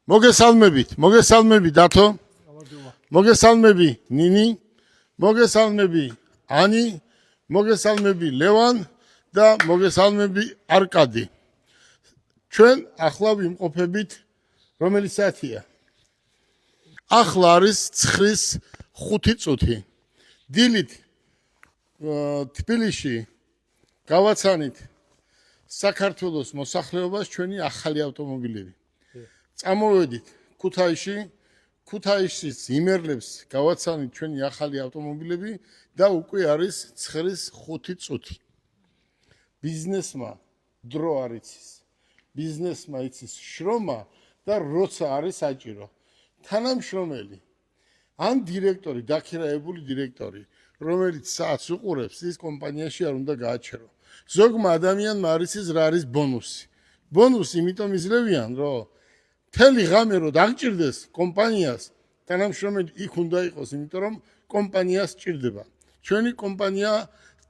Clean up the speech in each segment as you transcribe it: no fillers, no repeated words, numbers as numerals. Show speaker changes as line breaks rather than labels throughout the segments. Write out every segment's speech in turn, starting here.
მოგესალმები დათო, მოგესალმები ნინი, მოგესალმები ანი, მოგესალმები ლევან და მოგესალმები არკადი. ჩვენ ახლა ვიმყოფებით რომელი საათია? ახლა არის 9:05 წუთი. დილით თბილისში გავაცანით საქართველოს მოსახლეობას ჩვენი ახალი ავტომობილები. წამოვედით ქუთაისში, ქუთაისის იმერლებს გავაცანით ჩვენი ახალი ავტომობილები და უკვე არის 9:05 წუთი. ბიზნესმა დრო არ იცის. ბიზნესმა იცის შრომა და როცა არის საჭირო. თანამშრომელი ან დირექტორი, დაქირავებული დირექტორი, რომელიც საათს უყურებს, ის კომპანიაში არ უნდა გააჩერო. ზოგმა ადამიანმა არ იცის რა არის ბონუსი. ბონუსი იმიტომ იძლევიან, რომ მთელი ღამე რო დაგჭირდეს კომპანიას, თანამშრომელი იქ უნდა იყოს, იმიტომ რომ კომპანიას სჭირდება. ჩვენი კომპანია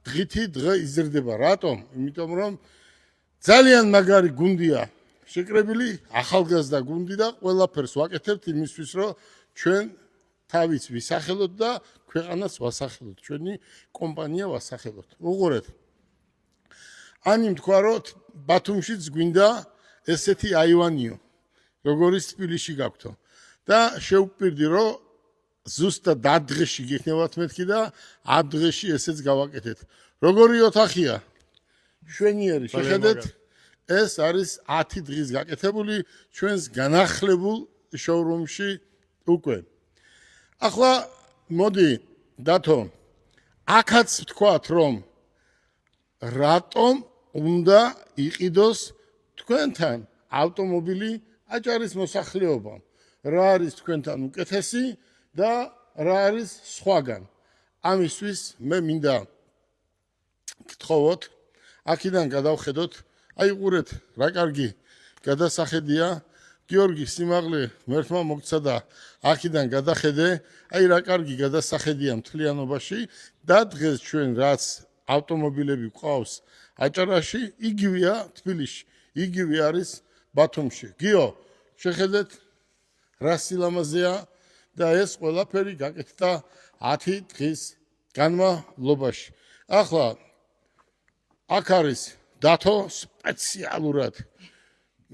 დღითი დღე იზრდება. რატომ? იმიტომ რომ ძალიან მაგარი გუნდია შეკრებილი, ახალგაზრდა გუნდი და ყველაფერს ვაკეთებთ იმისთვის, რომ ჩვენ თავის ვისახელოთ და ქვეყანას ვასახელოთ, ჩვენი კომპანია ვასახელოთ. უყურეთ. ანი თქვა, რომ ბათუმშიც გვინდა ესეთი აივანიო, როგორიც თბილისში გაქვთო. და შევკვირდი, რომ ზუსტად დადღეში გიქნებათ მეთქი და ადღეში ესეც გავაკეთეთ. როგორი ოთახია? შვენიერი, შეხედეთ, ეს არის 10 დღის გაკეთებული ჩვენს განახლებულ შოურუმში უკვე. ახლა მოდი დათო, აქაც ვთქვათ, რომ რატომ უნდა იყიდოს თქვენთან ავტომობილი აჭარის მოსახლეობამ, რა არის თქვენთან უკეთესი და რა არის სხვაგან. ამისთვის მე მინდა გთხოვოთ, აქედან გადავხედოთ, აი ყურეთ, რა კარგი გადასახედია, გიორგი სიმაღლე მერთმა მოგცა და აქედან გადახედე, აი რა კარგი გადასახედია მთლიანობაში და დღეს ჩვენ რაც ავტომობილები გვყავს აჭარაში, იგივეა თბილისში, იგივე არის ბათუმში. გიო, შეხედეთ რა სილამაზეა და ეს ყველაფერი გაკეთდა 10 დღის განმავლობაში. ახლა აქ არის დათო სპეციალურად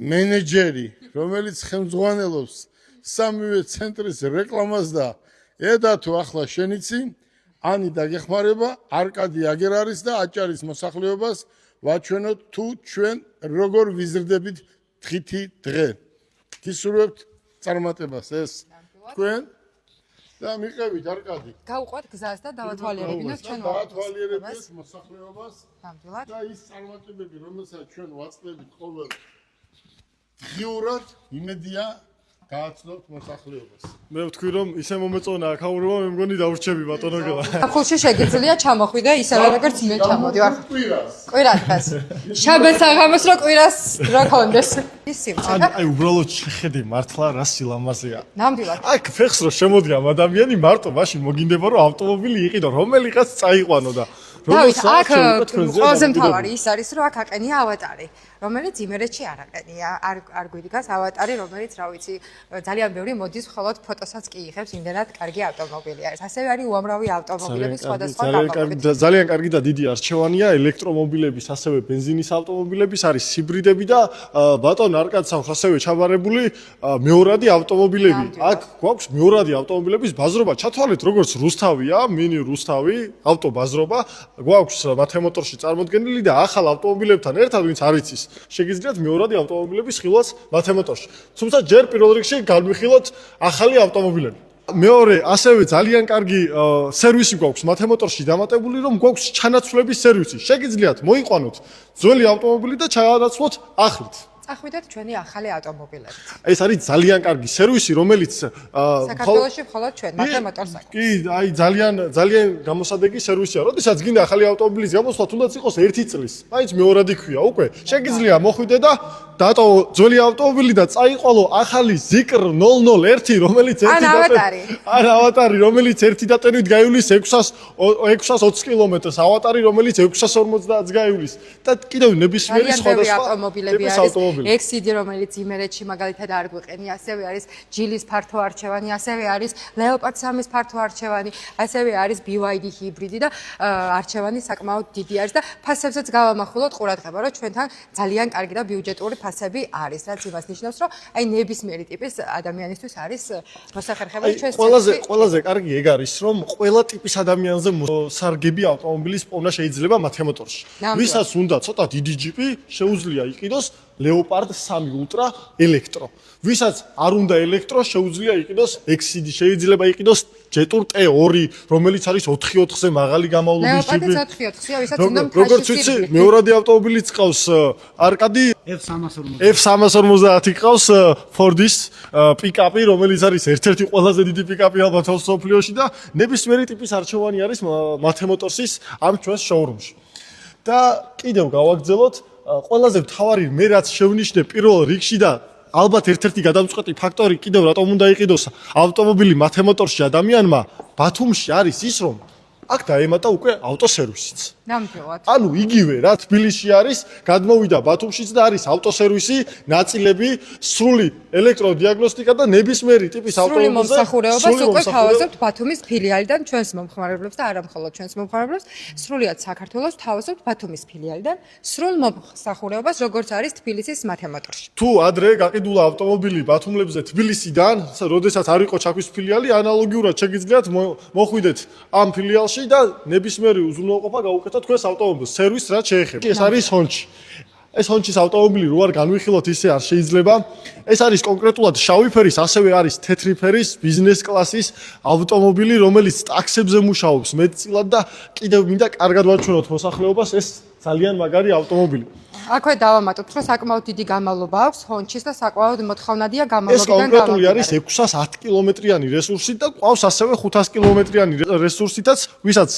მენეჯერი, რომელიც ხელმძღვანელობს სამივე ცენტრის რეკლამას და დათო ახლა შენიცი, ანი დაგეხმარება, არკადი აგერ არის და აჭარის მოსახლეობას ვაჩვენოთ თუ ჩვენ როგორ ვიზრდებით დღითი დღე. გისურვებთ წარმატებას ეს თქვენ და მიყევით არკადი.
გავყვათ გზას და დავათვალიერებინოთ ჩვენ
დავათვალიერებინოთ მოსახლეობას
ნამდვილად
და ის წარმატებები, რომელსაც ჩვენ ვაწყდებით ყოველ დღიურად, იმედია გააცნობთ მოსახლეობას.
მე ვთქვი რომ ისე მომეწონა აქაურობა, მე მგონი დავრჩები ბატონო გელა.
აფულში შეგიძლია ჩამოხვიდე ისევე როგორც მე ჩამოდი ვარ.
კვირას.
კვირას ხას. შაბათს აღამოს რო კვირას რა კონდეს. ის სიმწიფე.
აი უბრალოდ შეხედე მართლა რა სილამაზეა.
ნამდვილად.
აქ ფეხს რო შემოდგა ადამიანი მარტო მაშინ მოგინდება რომ ავტომობილი იყიდო, რომელიღაც წაიყვანო და
დავით, აქ ყველაზე მთავარი ის არის, რომ აქ აყენია ავატარი, რომელიც იმერეთში არ აყენია, არ გვიდგას ავატარი, რომელიც, რა ვიცი, ძალიან ბევრი მოდის მხოლოდ ფოტოსაც კი იღებს, იმდენად კარგი ავტომობილი არის. ასევე არის უამრავი ავტომობილები სხვადასხვა გამოგებით.
ძალიან კარგი და დიდი არჩევანია ელექტრომობილების, ასევე ბენზინის ავტომობილების, არის ჰიბრიდები და ბატონ არკადსამ ასევე ჩაბარებული მეორადი ავტომობილები. აქ გვაქვს მეორადი ავტომობილების ბაზრობა, ჩათვალეთ როგორც რუსთავია, მინი რუსთავი, ავტობაზრობა, გვაქვს მათემოტორში წარმოდგენილი და ახალ ავტომობილებთან ერთად, ვინც არ იცის, შეგიძლიათ მეორადი ავტომობილების ხილვაც მათემოტორში. თუმცა ჯერ პირველ რიგში გავმიხილოთ ახალი ავტომობილები. მეორე, ასევე ძალიან კარგი სერვისი გვაქვს მათემოტორში დამატებული, რომ გვაქვს ჩანაცვლების სერვისი. შეგიძლიათ მოიყვანოთ ძველი ავტომობილი და ჩაანაცვლოთ ახლით.
წახვიდეთ ჩვენი ახალი ავტომობილებით.
ეს არის ძალიან კარგი სერვისი, რომელიც
საქართველოში მხოლოდ ჩვენ მათემოტორს აქვს.
კი, აი ძალიან გამოსადეგი სერვისია. როდესაც გინდა ახალი ავტომობილის გამოსვლა, თუნდაც იყოს 1 წლის, მაინც მეორადი ქვია უკვე. შეგიძლია მოხვიდე და დატოვო ძველი ავტომობილი და წაიყოლო ახალი ზიკრ 001, რომელიც ავატარი, რომელიც ერთი დატენით გაივლის 620 კილომეტრს, ავატარი, რომელიც 650-ს გაივლის და კიდევ ნებისმიერი სხვადასხვა
ავტომობილები არის.
ავტომობილი.
Exidi, რომელიც იმერეთში მაგალითად არ გვიყენია, ასევე არის ჯილის ფართო არჩევანი, ასევე არის Leopard 3-ის ფართო არჩევანი, ასევე არის BYD ჰიბრიდი და არჩევანი საკმაოდ დიდი არის და ფასებზეც გავამახვილოთ ყურადღება, რომ ჩვენთან ძალიან კარგი და ბიუჯეტური ფასები არის, რაც იმას ნიშნავს, რომ აი ნებისმიერი ტიპის ადამიანისთვის არის მოსახერხებელი ჩვენს
ყველაზე კარგი ეგ არის, რომ ყველა ტიპის ადამიანზე სარგები ავტომობილის პოვნა შეიძლება მათემოტორში. ვისაც უნდა ცოტა დიდი ჯიპი, შეუძლია იყიდოს Leopard 3 Ultra ელექტრო. ვისაც არ უნდა ელექტრო, შეუძლია იყიდოს Exidi, შეიძლება იყიდოს Jetour T2, რომელიც არის 4x4-ზე მაღალი გამავლობის ჯიპი.
Leopard 4x4-ია, ვისაც უნდა
როგორც ვიცი, მეორადი ავტომობილიც ყავს არკადი F350 ყავს Ford-ის პიკაპი, რომელიც არის ერთ-ერთი ყველაზე დიდი პიკაპი ალბათ მსოფლიოში და ნებისმიერი ტიპის არჩევანი არის მათემოტორსის ამ ჩვენს შოურუმში. და კიდევ გავაგრძელოთ ყველაზე მთავარი მე რაც შევნიშნე პირველ რიგში და ალბათ ერთ-ერთი გადამწყვეტი ფაქტორი კიდევ რატომ უნდა იყიდოს ავტომობილი მათემოტორში ადამიანმა ბათუმში არის ის რომ აქ დაემატა უკვე ავტოსერვისიც.
ნამდვილად.
ანუ იგივე რა თბილისში არის, გადმოვიდა ბათუმშიც და არის ავტოსერვისი, ნაწილები, სრული ელექტროდიაგნოსტიკა და ნებისმიერი ტიპის ავტომობილზე
მომსახურებას უკვე თავაზობთ ბათუმის ფილიალიდან ჩვენს მომხმარებლებს და არა მხოლოდ ჩვენს მომხმარებლებს, სრულიად საქართველოს თავაზობთ ბათუმის ფილიალიდან სრულ მომსახურებას, როგორც არის თბილისის მათემოტორში.
თუ ადრე გაყიდულა ავტომობილი ბათუმლებზე თბილისიდან, როდესაც არ იყო ჩაქვის ფილიალი, ანალოგიურად შეგიძლიათ მოხვიდეთ ამ ფილიალში და ნებისმიერი უზრუნველყოფა გაუკეთოთ თქვენს ავტომობილს სერვისს რაც შეეხება. ეს არის Honchi. ეს Honchi-ის ავტომობილი რო არ განვიხილოთ ისე არ შეიძლება. ეს არის კონკრეტულად შავი ფერის, ასევე არის თეთრი ფერის ბიზნეს კლასის ავტომობილი, რომელიც ტაქსებზე მუშაობს მეტწილად და კიდევ მინდა კარგად ვაჩვენოთ მოსახლეობას ეს ძალიან მაგარი ავტომობილი.
აქვე დავამატოთ, რომ საკმაოდ დიდი გამავლობა აქვს Honchi-ს და საკმაოდ მოთხოვნადია გამავლობიდან
ეს კონკრეტული არის 610 კილომეტრიანი რესურსით და ყავს ასევე 500 კილომეტრიანი რესურსითაც, ვისაც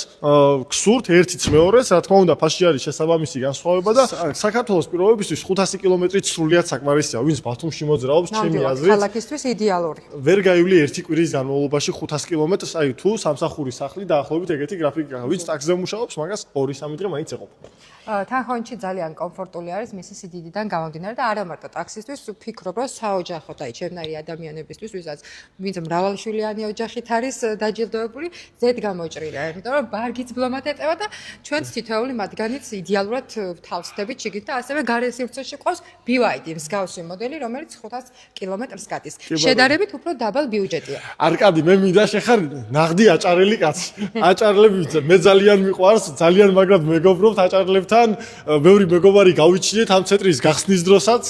გსურთ ერთიც მეორეს, რა თქმა უნდა, ფასში არის შესაბამისი განსხვავება და საქართველოს პირობებისთვის 500 კილომეტრით სრულიად საკმარისია, ვინც ბათუმში მოძრაობს, ჩემი აზრით.
ქალაქისთვის idеალური.
ვერ გაივლი ერთი კვირის განმავლობაში 500 კილომეტრს, აი თუ სამსახურის სახლი დაახლოებით ეგეთი გრაფიკი გაქვს, ვინც ტაქსზე მუშაობს, მაგას 2-3 დღე მაინც ეყოფა.
თან Honchi ძალიან კომფორტული არის მისი სიდიდიდან გამომდინარე და არა მარტო ტაქსისთვის, ვფიქრობ, რომ საოჯახო და ჩემნაირი ადამიანებისთვის, ვისაც ვინც მრავალშვილიანი ოჯახით არის დაჯილდოებული, ზედ გამოჭრილია, იმიტომ რომ ბარგიც ბლომად ეწევა და ჩვენც თითოეული მათგანიც იდეალურად თავსდებით შიგნით და ასევე გარე სივრცეში ყავს BYD მსგავსი მოდელი, რომელიც 500 კილომეტრს გადის. შედარებით უფრო დაბალ ბიუჯეტია.
არკადი, მე მინდა შეხარ ნაღდი აჭარელი კაცი. აჭარლები მე ძალიან მიყვარს, ძალიან მაგრად მეგობრობთ აჭარლებთან. ბევრი მეგობარი გავიჩინეთ ამ ცენტრის გახსნის დროსაც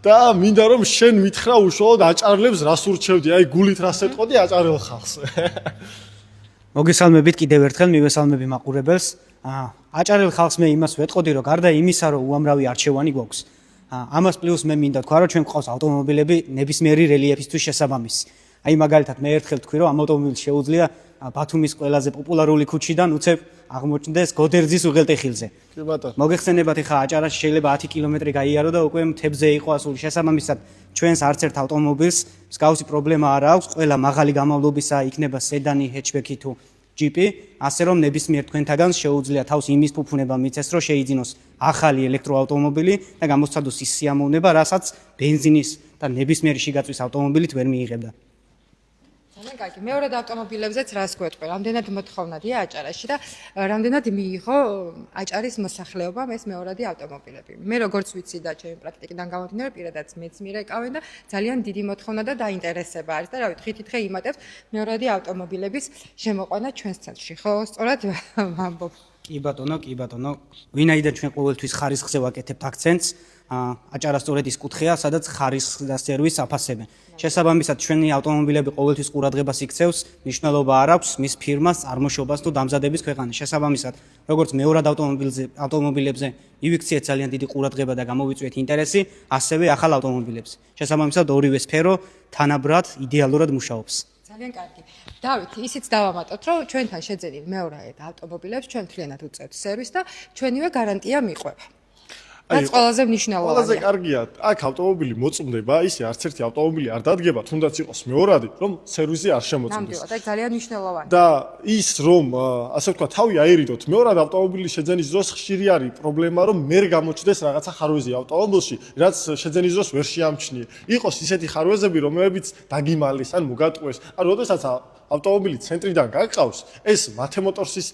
და მინდა რომ შენ მითხრა უშუალოდ აჭარლებს რას ურჩევდი, აი გულით რას ეტყოდი აჭარელ ხალხს.
მოგესალმებით კიდევ ერთხელ მივესალმები მაყურებელს. აჭარელ ხალხს მე იმას ვეტყოდი, რომ გარდა იმისა, რომ უამრავი არჩევანი გვაქვს, ამას პლუს მე მინდა თქვა, რომ ჩვენ გვყავს ავტომობილები ნებისმიერი რელიეფისთვის შესაბამისი. აი მაგალითად მე ერთხელ თქვი, რომ ამ ავტომობილს შეუძლია ბათუმის ყველაზე პოპულარული ქუჩიდან უცებ აღმოჩნდეს გოდერძის უღელტეხილზე.
კი ბატონო.
მოგეხსენებათ ხა აჭარაში შეიძლება 10 კილომეტრი გაიარო და უკვე მთებზე იყო ასული შესაბამისად ჩვენს არც ერთ ავტომობილს მსგავსი პრობლემა არ აქვს, ყველა მაღალი გამავლობისა იქნება სედანი, ჰეჩბექი თუ ჯიპი, ასე რომ ნებისმიერ თქვენთაგან შეუძლია თავს იმის ფუფუნება მიცეს, რომ შეიძინოს ახალი ელექტროავტომობილი და გამოსცადოს ის სიამოვნება, რასაც ბენზინის და ნებისმიერი შიგაწვის ავტომობილით ვერ მიიღებდა.
ძალიან კარგი. მეორად ავტომობილებზეც რას გვეტყვი? რამდენად მოთხოვნადია აჭარაში და რამდენად მიიღო აჭარის მოსახლეობამ ეს მეორადი ავტომობილები. მე როგორც ვიცი და ჩემი პრაქტიკიდან გამომდინარე, პირადად მეც მირეკავენ და ძალიან დიდი მოთხოვნა და დაინტერესება არის და რავი, დღითიდღე იმატებს მეორადი ავტომობილების შემოყვანა ჩვენს ცენტრში. ხო, სწორად ვამბობ.
კი ბატონო. ვინაიდან ჩვენ ყოველთვის ხარისხზე ვაკეთებთ აქცენტს, აჭარა სწორედ ის კუთხეა, სადაც ხარისხს და სერვისს აფასებენ. შესაბამისად, ჩვენი ავტომობილები ყოველთვის ყურადღებას იქცევს, მნიშვნელობა არ აქვს მის ფირმას, წარმოშობას თუ დამზადების ქვეყანას. შესაბამისად, როგორც მეორად ავტომობილებზე ივიქციეთ ძალიან დიდი ყურადღება და გამოვიწვიეთ ინტერესი, ასევე ახალ ავტომობილებზე. შესაბამისად, ორივე სფერო თანაბრად იდეალურად მუშაობს.
ძალიან კარგი. დავით, ისიც დავამატოთ, რომ ჩვენთან შეძენილ მეორად ავტომობილებს ჩვენ მთლიანად უწევთ სერვისს და ჩვენივე გარანტია მიყვება. რაც ყველაზე მნიშვნელოვანია.
ყველაზე კარგია, აქ ავტომობილი მოწმდება, ისე არც ერთი ავტომობილი არ დადგება, თუნდაც იყოს მეორადი, რომ სერვისი არ შემოწმდეს.
ნამდვილად, აი ძალიან მნიშვნელოვანია.
და ის რომ ასე ვთქვა, თავი აირიდოთ, მეორად ავტომობილის შეძენის დროს ხშირი არის პრობლემა, რომ მერ გამოჩნდეს რაღაცა ხარვეზი ავტომობილში, რაც შეძენის დროს ვერ შეამჩნიე. იყოს ისეთი ხარვეზები, რომლებიც დაგიმალეს ან მოგატყუეს. ან როდესაც ავტომობილი ცენტრიდან გაგყავს, ეს მათემოტორსის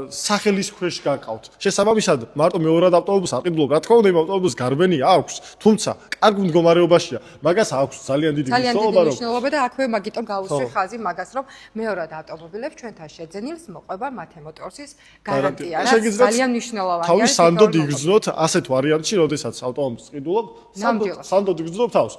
სახელის ქვეშ გაკავთ. შესაბამისად, მარტო მეორად ავტომობილს არ ყიდულობ, რა თქმა უნდა, იმ ავტომობილს გარბენი აქვს, თუმცა კარგ მდგომარეობაშია. მაგას აქვს ძალიან დიდი
მნიშვნელობა და აქვე მაგიტომ გავუსვი ხაზი მაგას, რომ მეორად ავტომობილებს ჩვენთან შეძენილს მოყვება მათემოტორსის გარანტია. ძალიან მნიშვნელოვანია.
თავის სანდოდ იგრძნოთ ასეთ ვარიანტში, როდესაც ავტომობილს ყიდულობ, სანდოდ იგრძნოთ თავს.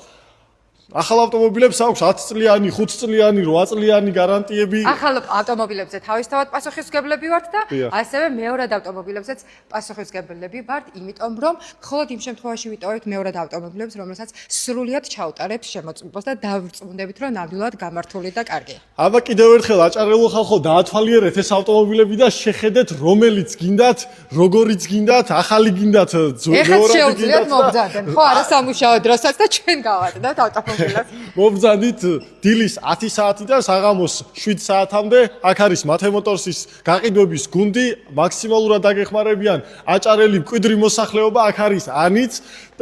ახალ ავტომობილებს აქვს 10 წლიანი, 5 წლიანი, 8 წლიანი გარანტიები.
ახალ ავტომობილებზე თავისთავად პასუხისმგებლები ვართ და ასევე მეორე ავტომობილებზეც პასუხისმგებლები ვართ, იმიტომ რომ მხოლოდ იმ შემთხვევაში ვიტოვებთ მეორე ავტომობილებს, რომელსაც სრულიად ჩაუტარებს შემოწმებას და დავრწმუნდებით, რომ ნამდვილად გამართული და კარგია.
აბა კიდევ ერთხელ აჭარელო ხალხო, დაათვალიერეთ ეს ავტომობილები და შეხედეთ, რომელიც გინდათ, როგორიც გინდათ, ახალი გინდათ,
მეორადი გინდათ. მოგზადენ, ხო, არა სამუშაო დროსაც და ჩვენ გავადნათ ავტომობილს.
მობრძანდით დილის 10 საათიდან საღამოს 7 საათამდე აქ არის მათემოტორსის გაყიდვების გუნდი, მაქსიმალურად დაგეხმარებიან აჭარელი მკვიდრი მოსახლეობა, აქ არის ანიც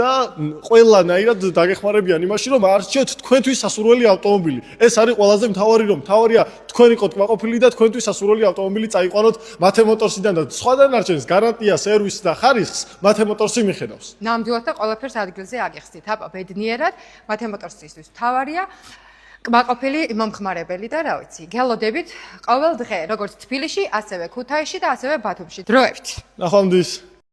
და ყველანაირად დაგეხმარებიან იმაში, რომ არჩიოთ თქვენთვის სასურველი ავტომობილი. ეს არის ყველაზე მთავარი, რომ მთავარია თქვენ იყოთ კმაყოფილი და თქვენთვის სასურველი ავტომობილი წაიყვანოთ მათემოტორსიდან და სხვა დანარჩენს გარანტია, სერვისი და ხარისხს მათემოტორსი მიხედავს.
ნამდვილად და ყველაფერს ადგილზე აგიხსნით. აბა ბედნიერად მათემოტორსისთვის მთავარია კმაყოფილი მომხმარებელი და რა ვიცი, გელოდებით ყოველ დღე, როგორც თბილისში, ასევე ქუთაისში და ასევე ბათუმში. დროებით.
ნახვამდის.